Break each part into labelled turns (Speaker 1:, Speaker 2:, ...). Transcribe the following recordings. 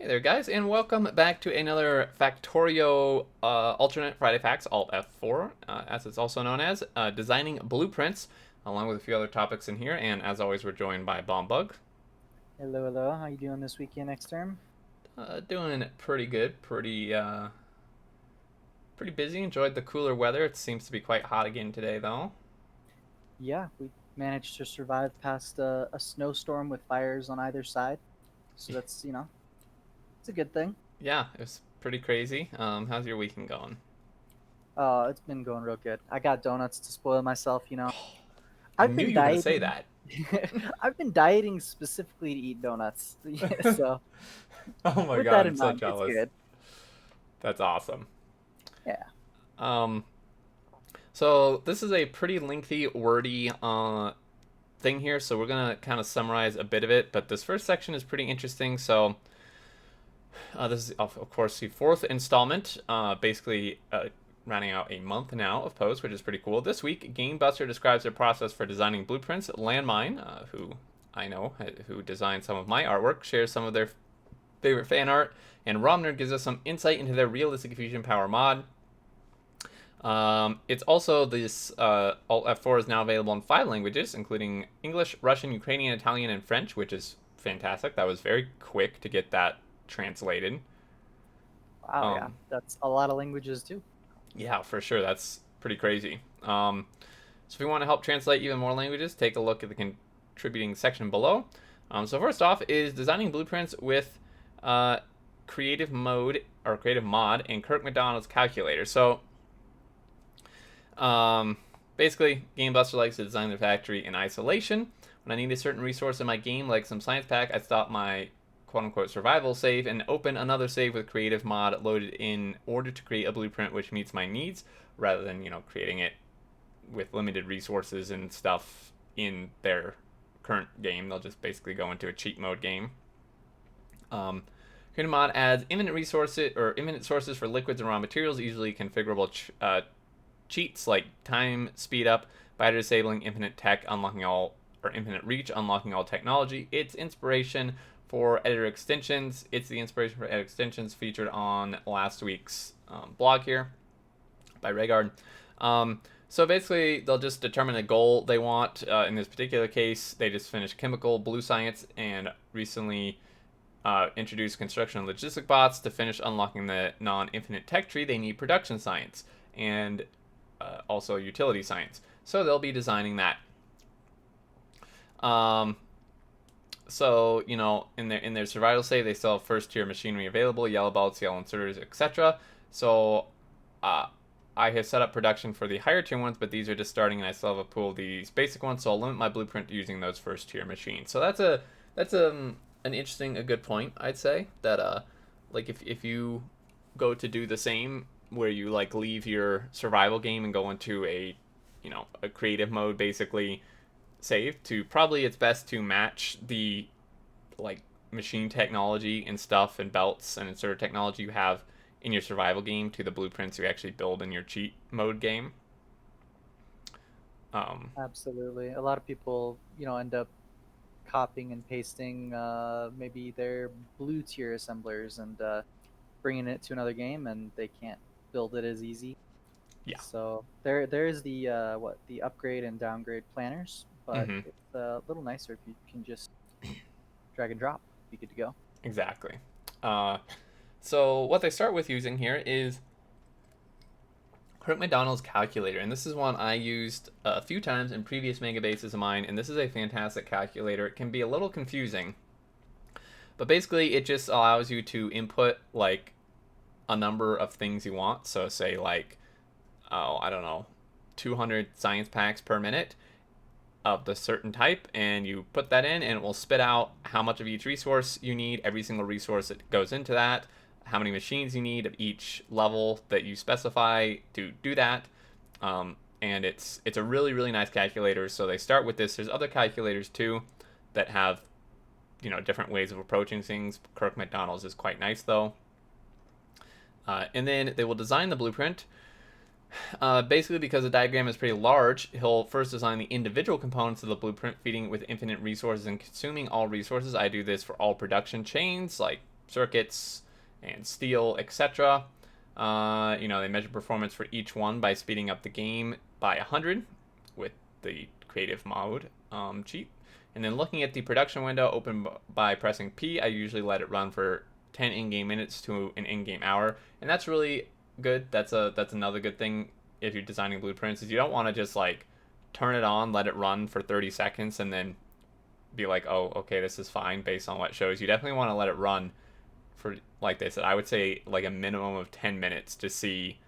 Speaker 1: Hey there, guys, and welcome back to another Factorio alternate Friday Facts, ALT-F4, as it's also known as, designing blueprints, along with a few other topics in here. And as always, we're joined by Bombug.
Speaker 2: Hello, hello. How you doing this weekend, next term?
Speaker 1: Doing pretty good, pretty busy. Enjoyed the cooler weather. It seems to be quite hot again today, though.
Speaker 2: Yeah, we managed to survive past a snowstorm with fires on either side, so that's it's a good thing.
Speaker 1: Yeah, it was pretty crazy. How's your weekend going?
Speaker 2: It's been going real good. I got donuts to spoil myself.
Speaker 1: I
Speaker 2: I've
Speaker 1: knew
Speaker 2: been
Speaker 1: you were gonna say
Speaker 2: dieting.
Speaker 1: that.
Speaker 2: I've been dieting specifically to eat donuts. So
Speaker 1: Oh my
Speaker 2: with
Speaker 1: god,
Speaker 2: that
Speaker 1: I'm
Speaker 2: in
Speaker 1: so
Speaker 2: mind, it's
Speaker 1: jealous.
Speaker 2: good.
Speaker 1: That's awesome.
Speaker 2: Yeah.
Speaker 1: Um, So this is a pretty lengthy, wordy thing here, so we're gonna kind of summarize a bit of it. But this first section is pretty interesting. So this is of course the fourth installment, basically rounding out a month now of posts, which is pretty cool. This week, GameBuster describes their process for designing blueprints. Landmine, who I know who designed some of my artwork, shares some of their favorite fan art, and Romner gives us some insight into their realistic fusion power mod. It's also this Alt-F4 is now available in 5 languages, including English, Russian, Ukrainian, Italian, and French, which is fantastic. That was very quick to get that translated.
Speaker 2: Wow. Yeah,
Speaker 1: Um,
Speaker 2: that's a lot of languages too.
Speaker 1: yeah, for sure. That's pretty crazy. So if you want to help translate even more languages, take a look at the contributing section below. So first off is designing blueprints with uh, creative mode or creative mod and Kirk McDonald's calculator. So Um, basically, GameBuster likes to design their factory in isolation. When I need a certain resource in my game, like some science pack, I stop my quote unquote survival save and open another save with creative mod loaded in order to create a blueprint which meets my needs rather than, creating it with limited resources and stuff in their current game. They'll just basically go into a cheat mode game. Creative mod adds infinite resources or infinite sources for liquids and raw materials, easily configurable cheats like time speed up by disabling infinite tech, unlocking all or infinite reach, unlocking all technology. It's inspiration for editor extensions. It's the inspiration for editor extensions featured on last week's blog here by Regard. So basically, they'll just determine a goal they want. In this particular case, they just finished chemical, blue science, and recently introduced construction and logistic bots. To finish unlocking the non-infinite tech tree, they need production science and also utility science. So they'll be designing that. Um, so in their survival save, they still have first tier machinery available, yellow belts, yellow inserters, etc. So uh, I have set up production for the higher tier ones, but these are just starting, and I still have a pool of these basic ones. So I'll limit my blueprint to using those first tier machines. So that's an interesting, a good point, I'd say, that like if you go to do the same where you like leave your survival game and go into a creative mode, basically save, to probably it's best to match the like machine technology and stuff and belts and insert technology you have in your survival game to the blueprints you actually build in your cheat mode game. um
Speaker 2: Absolutely. A lot of people end up copying and pasting maybe their blue tier assemblers and bringing it to another game, and they can't build it as easy.
Speaker 1: yeah.
Speaker 2: So there is the upgrade and downgrade planners, but
Speaker 1: Hmm.
Speaker 2: it's a little nicer if you can just drag and drop. Be good to go.
Speaker 1: Exactly. So what they start with using here is Kirk McDonald's calculator, and this is one I used a few times in previous mega bases of mine, and this is a fantastic calculator. It can be a little confusing, but basically it just allows you to input like a number of things you want. So say like, oh, I don't know, 200 science packs per minute of the certain type, and you put that in and it will spit out how much of each resource you need, every single resource that goes into that, how many machines you need of each level that you specify to do that. And it's a really, really nice calculator. So they start with this. There's other calculators too that have different ways of approaching things. Kirk McDonald's is quite nice though. And then they will design the blueprint. Basically, because the diagram is pretty large, he'll first design the individual components of the blueprint, feeding it with infinite resources and consuming all resources. I do this for all production chains, like circuits and steel, etc. They measure performance for each one by speeding up the game by 100 with the creative mode cheat. And then looking at the production window open by pressing P, I usually let it run for 10 in-game minutes to an in-game hour, and that's really good. That's another good thing if you're designing blueprints, is you don't want to just like turn it on, let it run for 30 seconds, and then be like, oh, okay, this is fine based on what it shows. You definitely want to let it run for, like they said, I would say like a minimum of 10 minutes to see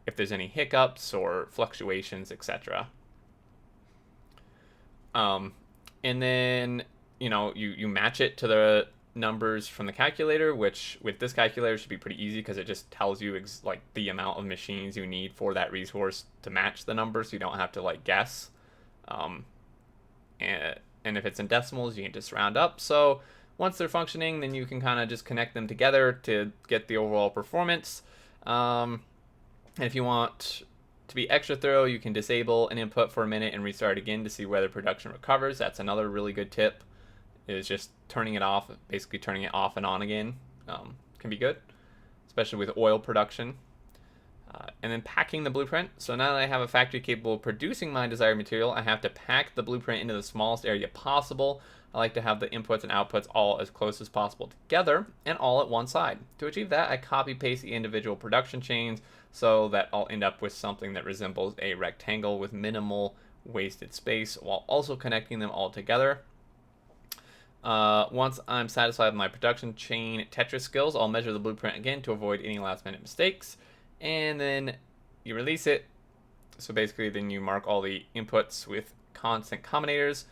Speaker 1: if there's any hiccups or fluctuations, etc. And then you match it to the numbers from the calculator, which with this calculator should be pretty easy because it just tells you like the amount of machines you need for that resource to match the numbers, so you don't have to like guess. um, and if it's in decimals, you can just round up. So once they're functioning, then you can kind of just connect them together to get the overall performance. And if you want to be extra thorough, you can disable an input for a minute and restart again to see whether production recovers. That's another really good tip, is just turning it off, basically turning it off and on again. Can be good, especially with oil production. And then packing the blueprint. So now that I have a factory capable of producing my desired material, I have to pack the blueprint into the smallest area possible. I like to have the inputs and outputs all as close as possible together and all at one side. To achieve that, I copy paste the individual production chains so that I'll end up with something that resembles a rectangle with minimal wasted space while also connecting them all together. Once I'm satisfied with my production chain Tetris skills, I'll measure the blueprint again to avoid any last minute mistakes. And then you release it. So basically then you mark all the inputs with constant combinators,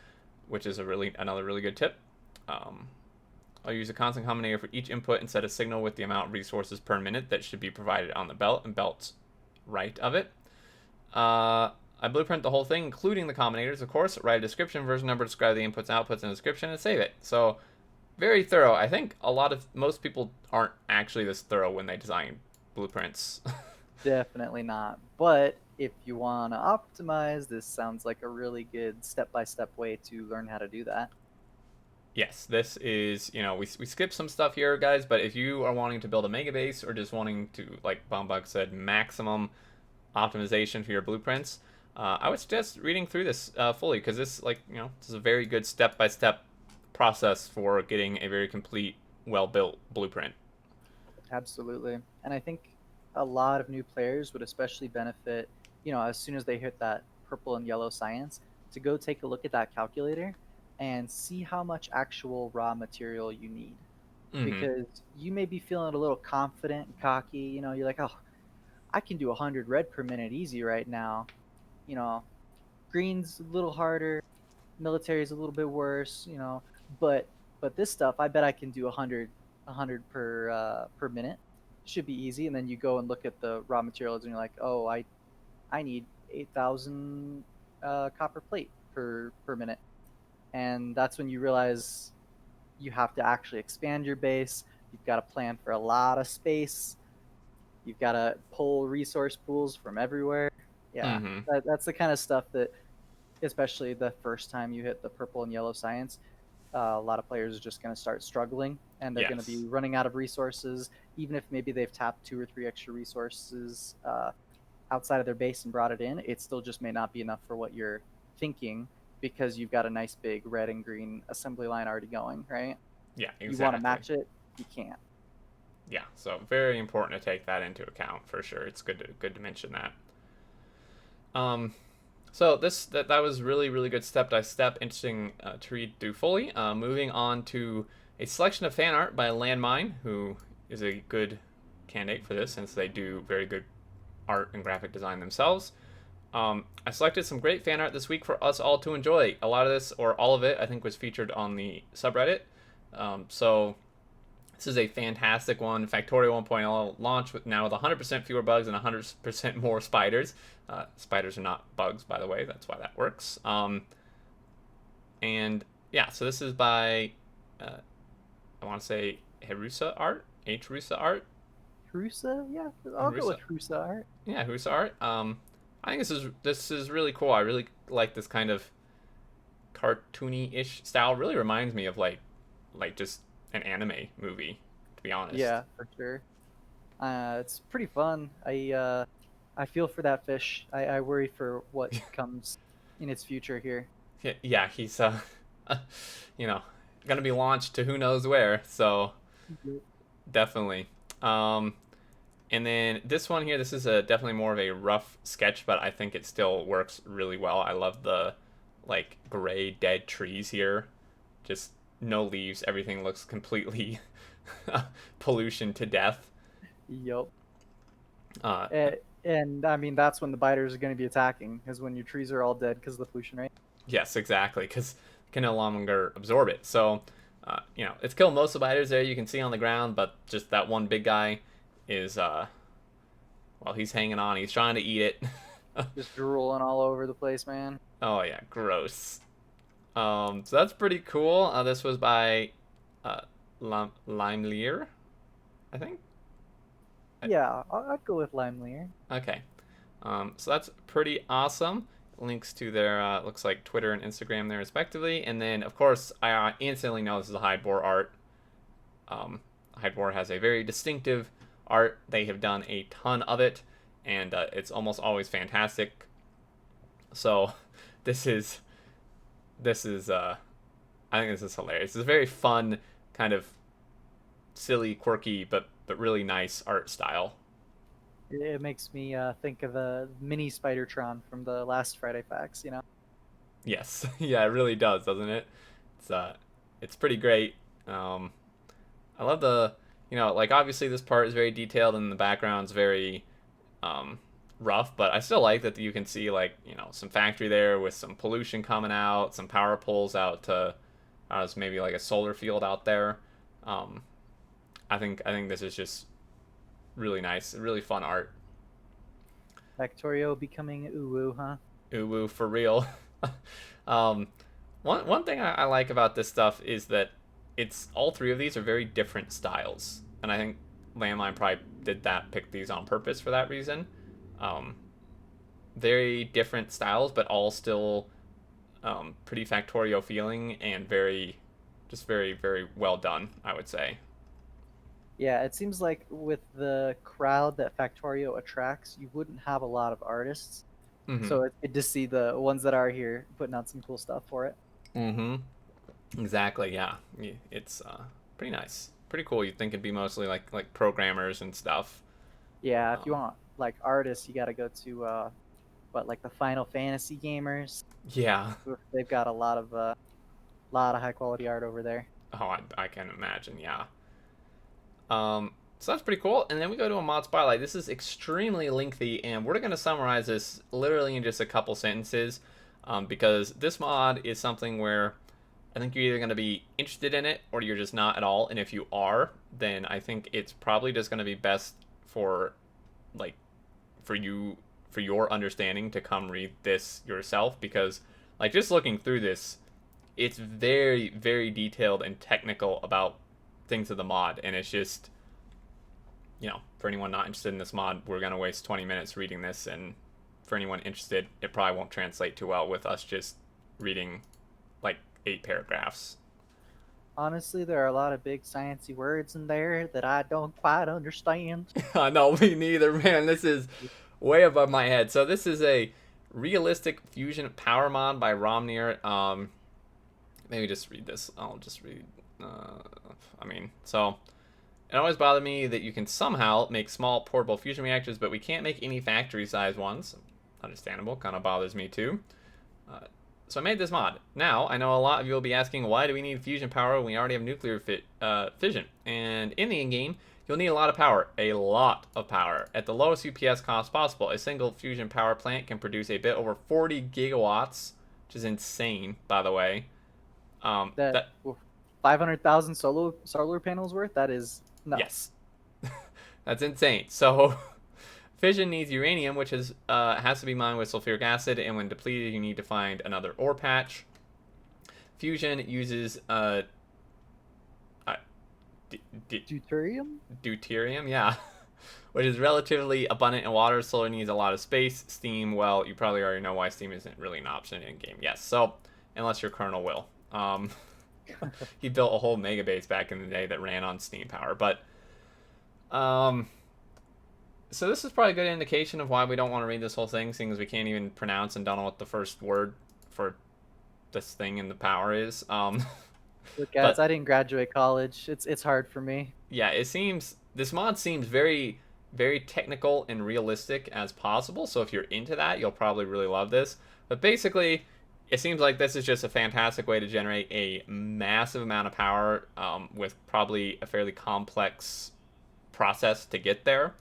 Speaker 1: which is another really good tip. I'll use a constant combinator for each input and set a signal with the amount of resources per minute that should be provided on the belt and belt's right of it. I blueprint the whole thing, including the combinators, of course, write a description, version number, describe the inputs, outputs, and description, and save it. So very thorough. I think most people aren't actually this thorough when they design blueprints.
Speaker 2: Definitely not. But if you want to optimize, this sounds like a really good step-by-step way to learn how to do that.
Speaker 1: Yes, this is, we skipped some stuff here, guys, but if you are wanting to build a mega base or just wanting to, like Bombug said, maximum optimization for your blueprints, I would suggest reading through this fully, because this, this is a very good step-by-step process for getting a very complete, well-built blueprint.
Speaker 2: Absolutely. And I think a lot of new players would especially benefit, as soon as they hit that purple and yellow science, to go take a look at that calculator and see how much actual raw material you need.
Speaker 1: Mm-hmm.
Speaker 2: Because you may be feeling a little confident and cocky, you're like, oh, I can do 100 red per minute easy right now. You know, green's a little harder, military's a little bit worse, but this stuff, I bet I can do 100 per minute. Should be easy. And then you go and look at the raw materials, and you're like, oh, I need 8,000 copper plate per minute. And that's when you realize you have to actually expand your base. You've got to plan for a lot of space. You've got to pull resource pools from everywhere. Yeah,
Speaker 1: Mm-hmm.
Speaker 2: that's the kind of stuff that, especially the first time you hit the purple and yellow science, a lot of players are just going to start struggling, and they're going to
Speaker 1: Yes.
Speaker 2: be running out of resources. Even if maybe they've tapped 2 or 3 extra resources outside of their base and brought it in, it still just may not be enough for what you're thinking, because you've got a nice big red and green assembly line already going, right?
Speaker 1: Yeah,
Speaker 2: You want to
Speaker 1: exactly.
Speaker 2: match it, you can't.
Speaker 1: Yeah, so very important to take that into account for sure. It's good to mention that. Um, so that was really good step by step, interesting to read through fully. Moving on to a selection of fan art by Landmine, who is a good candidate for this since they do very good art and graphic design themselves. I selected some great fan art this week for us all to enjoy. A lot of this, or all of it, I think was featured on the subreddit. So this is a fantastic one. Factorio 1.0 launch with 100% fewer bugs and 100% more spiders. Spiders are not bugs, by the way. That's why that works. And yeah, so this is by, I want to say Harusa Art. Harusa Art.
Speaker 2: Hrusa? Yeah, I'll go
Speaker 1: Harusa.
Speaker 2: with Hrusa art.
Speaker 1: Yeah, Harusa Art. I think this is really cool. I really like this kind of cartoony-ish style. Really reminds me of like just an anime movie, to be honest.
Speaker 2: Yeah, for sure. It's pretty fun. I feel for that fish. I worry for what comes in its future here.
Speaker 1: Yeah, he's you know, gonna be launched to who knows where. So
Speaker 2: Mhm.
Speaker 1: definitely. Um, and then this one here, this is a definitely more of a rough sketch, but I think it still works really well. I love the like gray dead trees here, just no leaves. Everything looks completely pollution to death.
Speaker 2: Yup.
Speaker 1: Uh,
Speaker 2: And I mean that's when the biters are going to be attacking, is when your trees are all dead because of the pollution, right?
Speaker 1: yes, exactly, because can no longer absorb it. So, it's killed most of the biters there. You can see on the ground, but just that one big guy is well, he's hanging on. He's trying to eat it.
Speaker 2: Just drooling all over the place, man.
Speaker 1: Oh yeah, gross. So that's pretty cool. This was by uh, Limelier, I think.
Speaker 2: Yeah, I'd go with Limelier.
Speaker 1: Okay. So that's pretty awesome. Links to their looks like Twitter and Instagram there respectively, and then of course I instantly know this is a Hydebor art. Hydebor has a very distinctive art. They have done a ton of it, and it's almost always fantastic. So this is this is I think this is hilarious. It's a very fun kind of silly, quirky, but really nice art style.
Speaker 2: It makes me think of a mini Spidertron from the last Friday Facts.
Speaker 1: Yes, yeah, it really does, doesn't it? It's it's pretty great. I love the, like obviously this part is very detailed and the background's very um, rough, but I still like that you can see like some factory there with some pollution coming out, some power poles out to, maybe like a solar field out there. Um, I think this is just really nice, really fun art.
Speaker 2: Factorio becoming uwu, huh?
Speaker 1: Ooh woo for real. um, one thing I like about this stuff is that it's all three of these are very different styles, and I think Landline probably did that, pick these on purpose for that reason. Um, very different styles, but all still pretty Factorio feeling and very very well done, I would say.
Speaker 2: Yeah, it seems like with the crowd that Factorio attracts, you wouldn't have a lot of artists.
Speaker 1: Mm-hmm.
Speaker 2: So it's good to see the ones that are here putting out some cool stuff for it.
Speaker 1: Mm-hmm. Exactly. Yeah. It's pretty nice, pretty cool. You'd think it'd be mostly like programmers and stuff.
Speaker 2: Yeah, if you
Speaker 1: Um,
Speaker 2: want like artists, you got to go to like the Final Fantasy gamers.
Speaker 1: yeah.
Speaker 2: They've got a lot of high quality art over there.
Speaker 1: Oh, I can imagine. Yeah. So that's pretty cool. And then we go to a mod spotlight. This is extremely lengthy, and we're going to summarize this literally in just a couple sentences, because this mod is something where I think you're either going to be interested in it or you're just not at all. And if you are, then I think it's probably just going to be best for like for you for your understanding to come read this yourself, because like just looking through this, it's very very detailed and technical about things of the mod, and it's just for anyone not interested in this mod, we're going to waste 20 minutes reading this, and for anyone interested, it probably won't translate too well with us just reading like 8 paragraphs.
Speaker 2: Honestly, there are a lot of big sciencey words in there that I don't quite understand.
Speaker 1: No, me neither, man. This is way above my head. So this is a realistic fusion power mod by Romnir. Maybe just read this. I'll just read. So it always bothered me that you can somehow make small portable fusion reactors, but we can't make any factory-sized ones. Understandable. Kind of bothers me too. Uh, so I made this mod. Now, I know a lot of you will be asking, why do we need fusion power when we already have nuclear fission? And in the in-game, you'll need a lot of power. A lot of power. At the lowest UPS cost possible, a single fusion power plant can produce a bit over 40 gigawatts, which is insane, by the way.
Speaker 2: That
Speaker 1: That
Speaker 2: 500,000 solar panels worth, that is nuts.
Speaker 1: Yes. That's insane. So fission needs uranium, which has to be mined with sulfuric acid, and when depleted, you need to find another ore patch. Fusion uses
Speaker 2: Deuterium?
Speaker 1: deuterium, yeah, which is relatively abundant in water. Solar needs a lot of space. Steam, well, you probably already know why steam isn't really an option in game. Yes, so unless your Colonel will. He built a whole mega base back in the day that ran on steam power, but Um, so this is probably a good indication of why we don't want to read this whole thing, seeing as we can't even pronounce and don't know what the first word for this thing in the power is.
Speaker 2: Look, guys,
Speaker 1: But
Speaker 2: I didn't graduate college. It's hard for me.
Speaker 1: yeah, it seems this mod seems very very technical and realistic as possible. So if you're into that, you'll probably really love this. But basically, it seems like this is just a fantastic way to generate a massive amount of power with probably a fairly complex process to get there.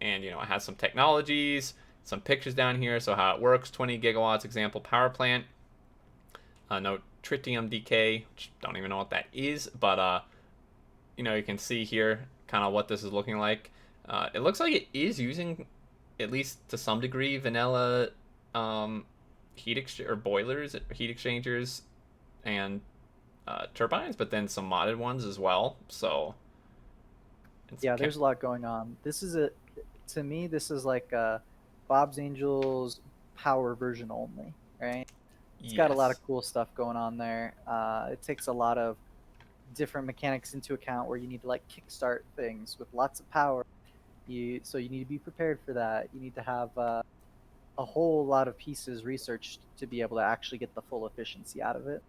Speaker 1: And it has some technologies, some pictures down here. So how it works: 20 gigawatts example power plant. No tritium decay, which don't even know what that is, but you can see here kind of what this is looking like. It looks like it is using, at least to some degree, vanilla or boilers, heat exchangers, and turbines, but then some modded ones as well. So
Speaker 2: Yeah, there's a lot going on. To me, this is like Bob's Angels power version only, right? It's got a lot of
Speaker 1: yes,
Speaker 2: cool stuff going on there. It takes a lot of different mechanics into account where you need to like kickstart things with lots of power. So you need to be prepared for that. You need to have a whole lot of pieces researched to be able to actually get the full efficiency out of it.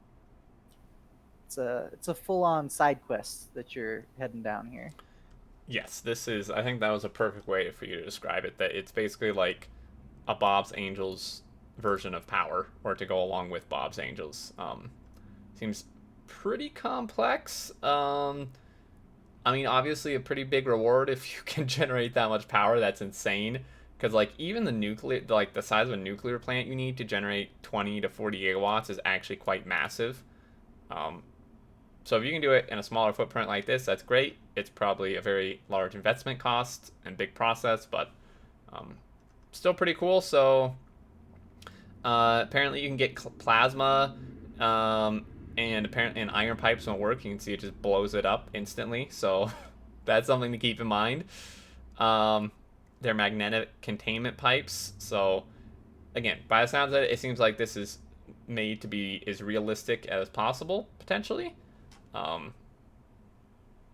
Speaker 2: It's a full on side quest that you're heading down here.
Speaker 1: yes, this is. I think that was a perfect way for you to describe it. That it's basically like a Bob's Angels version of Power, or to go along with Bob's Angels. Seems pretty complex. I mean, obviously, a pretty big reward if you can generate that much power. That's insane. Because like even the size of a nuclear plant you need to generate 20 to 40 gigawatts is actually quite massive. Um, so if you can do it in a smaller footprint like this, that's great. It's probably a very large investment cost and big process, but um, still pretty cool. So apparently you can get plasma, and apparently and iron pipes won't work. You can see it just blows it up instantly. So that's something to keep in mind. Um, they're magnetic containment pipes. So again, by the sounds of it, it seems like this is made to be as realistic as possible potentially. Um,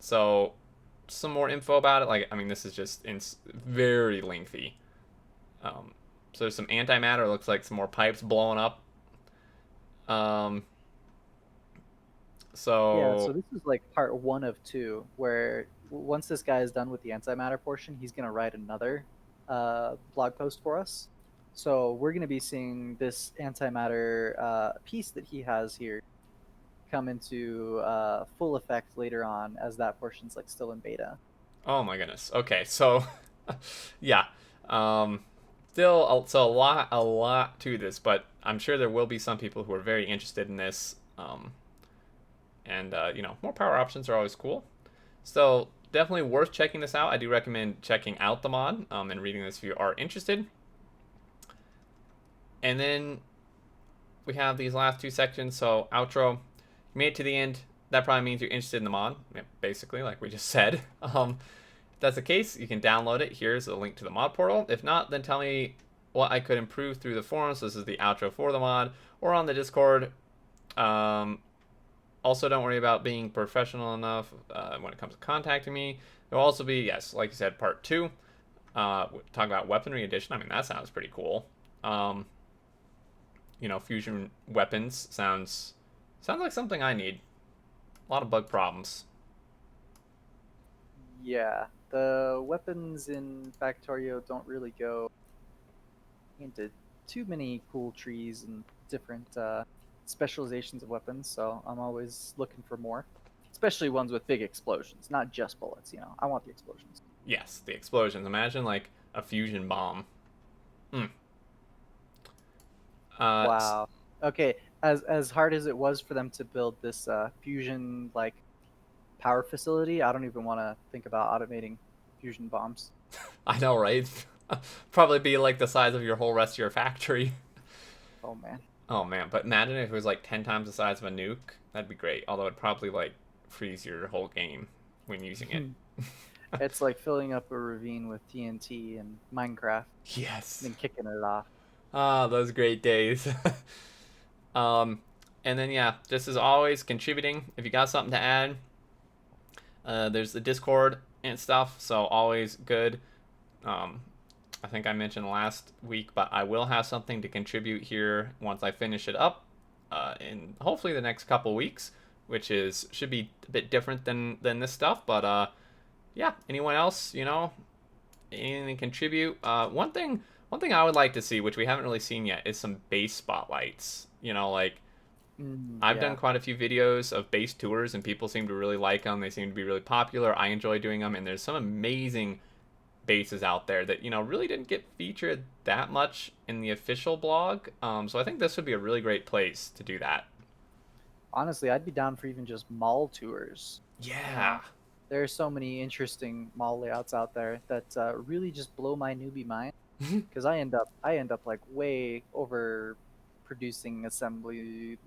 Speaker 1: so some more info about it. Like I mean, this is just very lengthy. So there's some antimatter. It looks like some more pipes blowing up. Um,
Speaker 2: Yeah, so
Speaker 1: so
Speaker 2: this is like part one of two, where once this guy is done with the antimatter portion, he's going to write another blog post for us. So we're going to be seeing this antimatter piece that he has here come into full effect later on, as that portion's like still in beta.
Speaker 1: oh my goodness. Okay, so yeah. Um, still, so a lot to this, but I'm sure there will be some people who are very interested in this. And more power options are always cool. So definitely worth checking this out. I do recommend checking out the mod and reading this if you are interested. And then we have these last two sections. So outro, you made it to the end. That probably means you're interested in the mod, basically, like we just said. If that's the case, you can download it. Here's a link to the mod portal. If not, then tell me what I could improve through the forums. This is the outro for the mod, or on the Discord. Also, don't worry about being professional enough when it comes to contacting me. There'll also be, yes, like you said, part two. Talk about weaponry addition. I mean, that sounds pretty cool. Fusion weapons sounds like something I need. A lot of bug problems.
Speaker 2: Yeah, the weapons in Factorio don't really go into too many cool trees and different specializations of weapons, so I'm always looking for more, especially ones with big explosions, not just bullets. I want the explosions.
Speaker 1: Yes, the explosions. Imagine like a fusion bomb. Mm. Uh,
Speaker 2: Wow. Okay, as hard as it was for them to build this fusion like power facility, I don't even want to think about automating fusion bombs.
Speaker 1: I know, right? Probably be like the size of your whole rest of your factory.
Speaker 2: Oh man.
Speaker 1: Oh man, but imagine if it was like 10 times the size of a nuke. That'd be great. Although it'd probably like freeze your whole game when using it.
Speaker 2: It's like filling up a ravine with TNT and Minecraft, and
Speaker 1: Yes.
Speaker 2: then kicking it off.
Speaker 1: Ah, those great days. um, and then yeah, just as always, contributing. If you got something to add, There's the Discord and stuff, so always good. Um, I think I mentioned last week, but I will have something to contribute here once I finish it up in hopefully the next couple weeks, which is should be a bit different than this stuff. But yeah, anyone else, anything to contribute? One thing I would like to see, which we haven't really seen yet, is some base spotlights. Like I've done
Speaker 2: Yeah.
Speaker 1: quite a few videos of base tours, and people seem to really like them. They seem to be really popular. I enjoy doing them, and there's some amazing bases out there that really didn't get featured that much in the official blog. So I think this would be a really great place to do that.
Speaker 2: Honestly, I'd be down for even just mall tours. You
Speaker 1: Yeah.
Speaker 2: know, there are so many interesting mall layouts out there that really just blow my newbie mind. Because I end up like way over producing assembly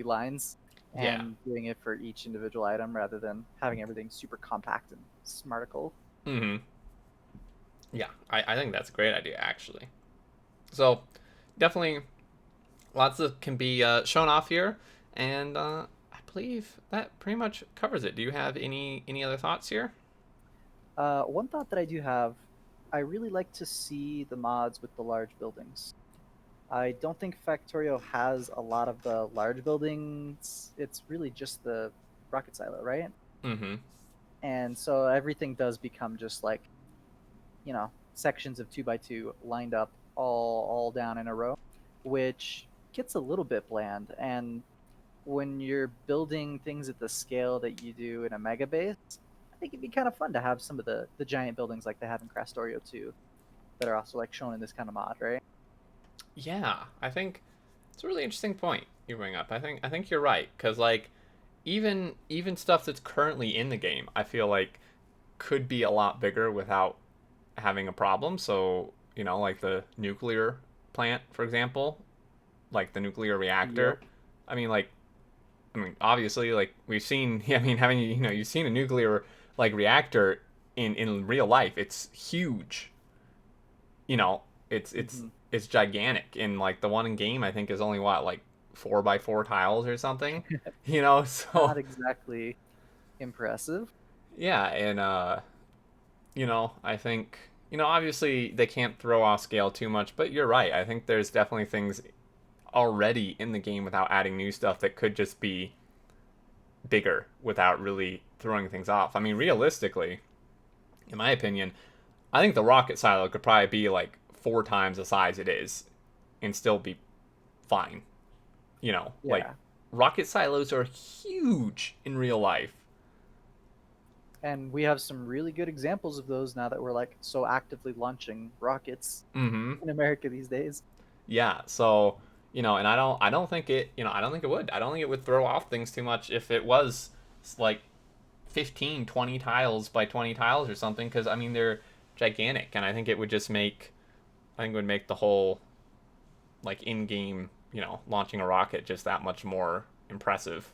Speaker 2: lines
Speaker 1: Yeah.
Speaker 2: and doing it for each individual item rather than having everything super compact and smarticle.
Speaker 1: Hmm. Yeah. I think that's a great idea actually. So definitely lots of can be shown off here, and I believe that pretty much covers it. Do you have any other thoughts here?
Speaker 2: One thought that I do have, I really like to see the mods with the large buildings. I don't think Factorio has a lot of the large buildings. It's really just the rocket silo, right?
Speaker 1: Mm-hmm.
Speaker 2: And so everything does become just like, sections of 2 by 2 lined up all down in a row, which gets a little bit bland. And when you're building things at the scale that you do in a mega base, I think it'd be kind of fun to have some of the giant buildings like they have in Crastorio too, that are also like shown in this kind of mod, right?
Speaker 1: Yeah, I think it's a really interesting point you bring up. I think you're right because like even stuff that's currently in the game, I feel like could be a lot bigger without having a problem. So like the nuclear plant, for example, like the nuclear reactor.
Speaker 2: Yep.
Speaker 1: I mean, like, obviously, like we've seen. I mean, having you've seen a nuclear like reactor in real life. It's huge. You know, it's
Speaker 2: Hmm.
Speaker 1: it's gigantic. And like the one in game, I think is only what like 4 by 4 tiles or something. So
Speaker 2: Not exactly impressive.
Speaker 1: yeah, and I think obviously they can't throw off scale too much, but you're right. I think there's definitely things already in the game without adding new stuff that could just be bigger without really throwing things off. I mean, realistically, in my opinion, I think the rocket silo could probably be like 4 times the size it is and still be fine. Like
Speaker 2: Yeah.
Speaker 1: rocket silos are huge in real life.
Speaker 2: And we have some really good examples of those now that we're like so actively launching rockets
Speaker 1: Mm-hmm.
Speaker 2: in America these days.
Speaker 1: Yeah. So and I don't think I don't think it would. I don't think it would throw off things too much if it was like 15, 20 tiles by 20 tiles or something. Because I mean they're gigantic, and I think it would just make it would make the whole like in-game launching a rocket just that much more impressive.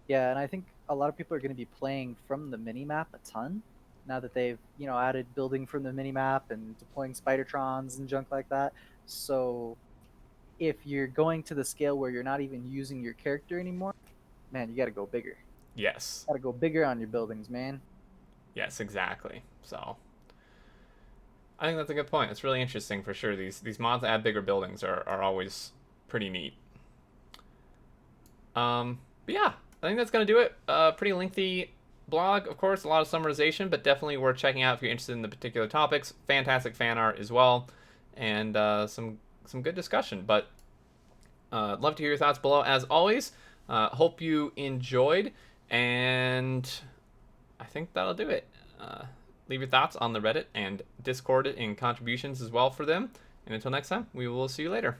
Speaker 2: Yeah, and I think a lot of people are going to be playing from the mini map a ton now that they've, added building from the mini map and deploying Spidertrons and junk like that. So if you're going to the scale where you're not even using your character anymore, man, you got to go bigger.
Speaker 1: Yes.
Speaker 2: Got to go bigger on your buildings, man.
Speaker 1: Yes, exactly. So I think that's a good point. It's really interesting for sure. These mods that add bigger buildings are always pretty neat. But yeah, I think that's gonna do it. Pretty lengthy blog, of course, a lot of summarization, but definitely worth checking out if you're interested in the particular topics. Fantastic fan art as well, and some good discussion. But love to hear your thoughts below as always. Hope you enjoyed, and I think that'll do it. Leave your thoughts on the Reddit and Discord in contributions as well for them. And until next time, we will see you later.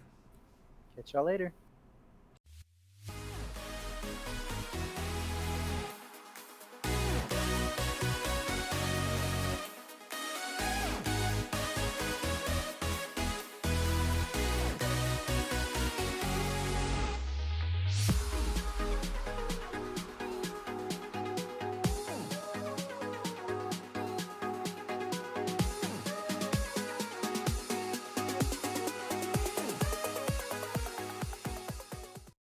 Speaker 2: Catch y'all later.